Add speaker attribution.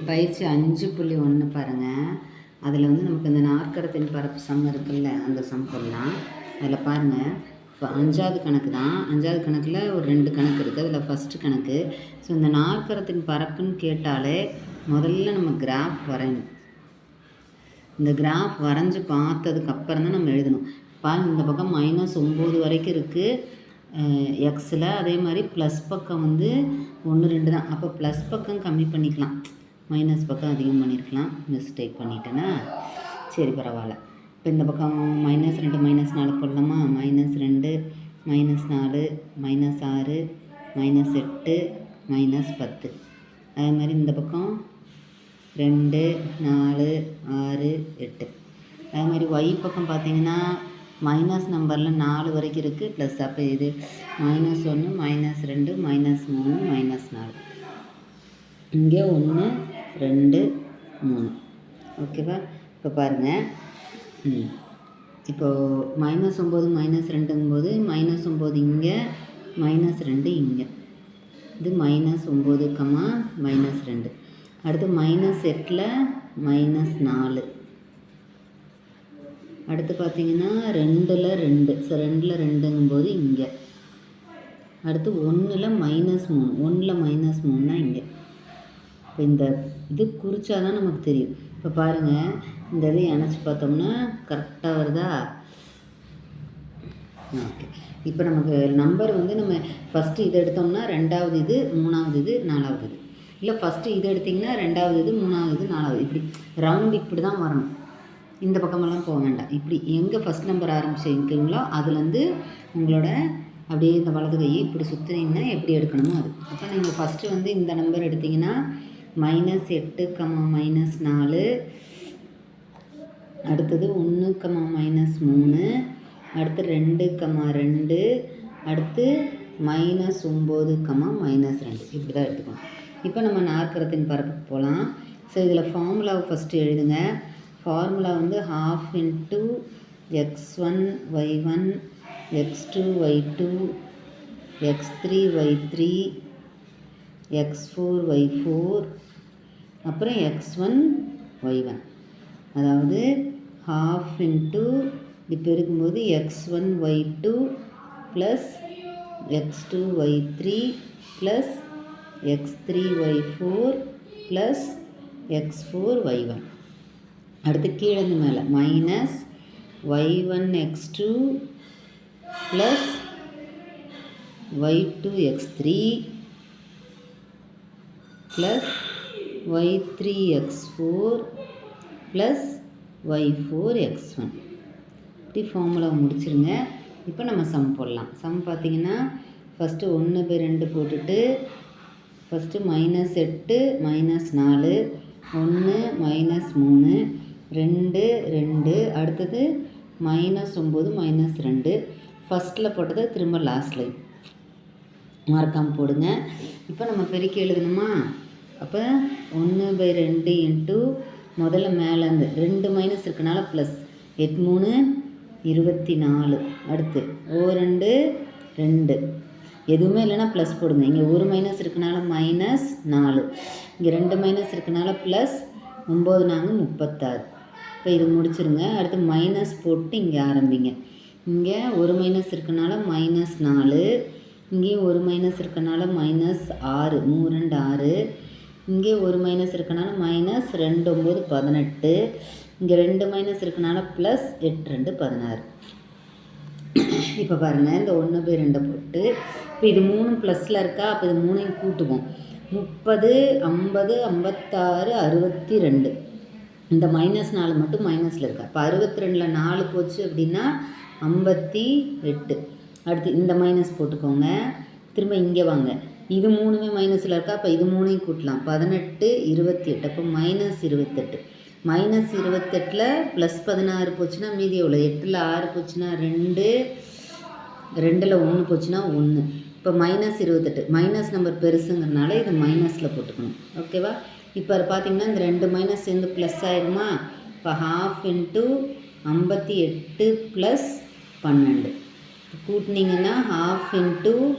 Speaker 1: பயிற்சி 5.1 பாருங்கள். அதில் வந்து நமக்கு இந்த நாற்கரத்தின் பரப்பு சம் இருக்குல்ல, அந்த சம் போடலாம். அதில் பாருங்கள், இப்போ 5வது கணக்கு தான். 5வது கணக்கில் ஒரு 2 கணக்கு இருக்குது. அதில் ஃபஸ்ட்டு கணக்கு. ஸோ இந்த நாற்கரத்தின் பரப்புன்னு கேட்டாலே முதல்ல நம்ம கிராஃப் வரையணும். இந்த கிராஃப் வரைஞ்சி பார்த்ததுக்கப்புறம் தான் நம்ம எழுதணும். பாருங்கள், இந்த பக்கம் -9 வரைக்கும் இருக்குது எக்ஸில். அதே மாதிரி ப்ளஸ் பக்கம் வந்து 1 2 தான். அப்போ ப்ளஸ் பக்கம் கம்மி பண்ணிக்கலாம், மைனஸ் பக்கம் அதிகம் பண்ணியிருக்கலாம். மிஸ்டேக் பண்ணிட்டேன்னா சரி, பரவாயில்ல. இப்போ இந்த பக்கம் -2 -4 போடலாமா? -2 -4 -6 -8 -10. அதே மாதிரி இந்த பக்கம் 2 4 6 8. அதே மாதிரி ஒய் பக்கம் பார்த்திங்கன்னா மைனஸ் நம்பரில் 4 வரைக்கும் இருக்குது ப்ளஸ். அப்போ இது -1 -2 -3 -4. இங்கே 1 2 3. ஓகேவா? இப்போ பாருங்கள், இப்போது -9 -2ங்கும்போது -9 இங்கே -2 இங்கே. இது -9, -2. அடுத்து -8ல் -4. அடுத்து பார்த்திங்கன்னா 2ல் 2. ஸோ 2ல் 2ங்கும்போது இங்கே. அடுத்து 1ல் -3. 1ல் -3னா இங்கே. இப்போ இந்த இது குறித்தா தான் நமக்கு தெரியும். இப்போ பாருங்கள், இந்த இதை இணைச்சி பார்த்தோம்னா கரெக்டாக வருதா? ஓகே. இப்போ நமக்கு நம்பர் வந்து நம்ம ஃபஸ்ட்டு இது எடுத்தோம்னா 2வது இது, 3வது இது, 4வது இது. இல்லை ஃபஸ்ட்டு இது எடுத்திங்கன்னா 2வது இது, 3வது இது, 4வது. இப்படி ரவுண்ட் இப்படி தான் வரணும். இந்த பக்கமெல்லாம் போக வேண்டாம். இப்படி எங்கே ஃபஸ்ட் நம்பர் ஆரம்பிச்சிருக்கீங்களோ அதுலேருந்து உங்களோட அப்படியே இந்த வலது கையை இப்படி சுற்றினீங்கன்னா எப்படி எடுக்கணுமோ அது. அப்போ நீங்கள் ஃபஸ்ட்டு வந்து இந்த நம்பர் எடுத்திங்கன்னா -8, -4. அடுத்தது 1, -3. அடுத்து 2, 2. அடுத்து -9, -2. இப்படி தான் எடுத்துக்கணும். இப்போ நம்ம நாற்கரத்தின் பரப்புக்கு போகலாம். ஸோ இதில் ஃபார்முலாவை ஃபஸ்ட்டு எழுதுங்க. ஃபார்முலா வந்து 12 x1 y1 x2 y2 x3 y3 x4 y4 அப்புறம் x1 y1. அதாவது 12 இப்போ இருக்கும்போது x1 y2 plus x2 y3 plus x3 y4 plus x4 y1. அடுத்து கீழேருந்து மேலே -y1 x2 plus y2 x3 plus y3 x4 plus y4 x1. இப்படி formula முடிச்சிருங்க. இப்போ நம்ம சம் போடலாம். சம் பார்த்திங்கன்னா ஃபஸ்ட்டு 1/2 போட்டுட்டு ஃபஸ்ட்டு -8 -4 1 -3 2 2. அடுத்தது -9 -2. ஃபஸ்ட்டில் போட்டதை திரும்ப லாஸ்ட்டில் மறக்காமல் போடுங்க. இப்போ நம்ம பெருக்கி எழுதணுமா? அப்போ 1/2 இன்ட்டு முதல்ல மேலேருந்து 2 மைனஸ் இருக்கனால ப்ளஸ் 8 3 24. அடுத்து 2 2. எதுவுமே இல்லைன்னா ப்ளஸ் போடுங்க. இங்கே 1 மைனஸ் இருக்கனால -4. இங்கே 2 மைனஸ் இருக்கனால ப்ளஸ் 9 4 36. இப்போ இது முடிச்சிருங்க. அடுத்து மைனஸ் போட்டு இங்கே ஆரம்பிங்க. இங்கே 1 மைனஸ் இருக்கனால -4. இங்கேயும் 1 மைனஸ் இருக்கனால -6. 3 2 6. இங்கே 1 மைனஸ் இருக்கனால -2 9 18. இங்கே 2 மைனஸ் இருக்கனால ப்ளஸ் 8 2 16. இப்போ பாருங்கள், இந்த 1/2 போட்டு இப்போ இது 3 ப்ளஸில் இருக்கா? அப்போ இது 3ஐயும் கூட்டுவோம். 30 50 56 62. இந்த -4 மட்டும் மைனஸில் இருக்கா? இப்போ 62ல் 4 போச்சு அப்படின்னா 58. அடுத்து இந்த மைனஸ் போட்டுக்கோங்க. திரும்ப இங்கே வாங்க. இது 3மே மைனஸில் இருக்கா? அப்போ இது 3ஐயும் கூட்டலாம். 18 28. அப்போ -28. -28ல் +16 போச்சுன்னா மீதி எவ்வளோ? 8ல் 6 போச்சுன்னா 2 2ல் 1 போச்சுன்னா 1. இப்போ -28. மைனஸ் நம்பர் பெருசுங்கிறதுனால இது மைனஸில் போட்டுக்கணும். ஓகேவா? இப்போ அது பார்த்திங்கன்னா இந்த 2 மைனஸ் சேர்ந்து ப்ளஸ் ஆகிடுமா? இப்போ 12 இன்ட்டு 58 + 12 கூட்டினீங்கன்னா 12 இன்ட்டு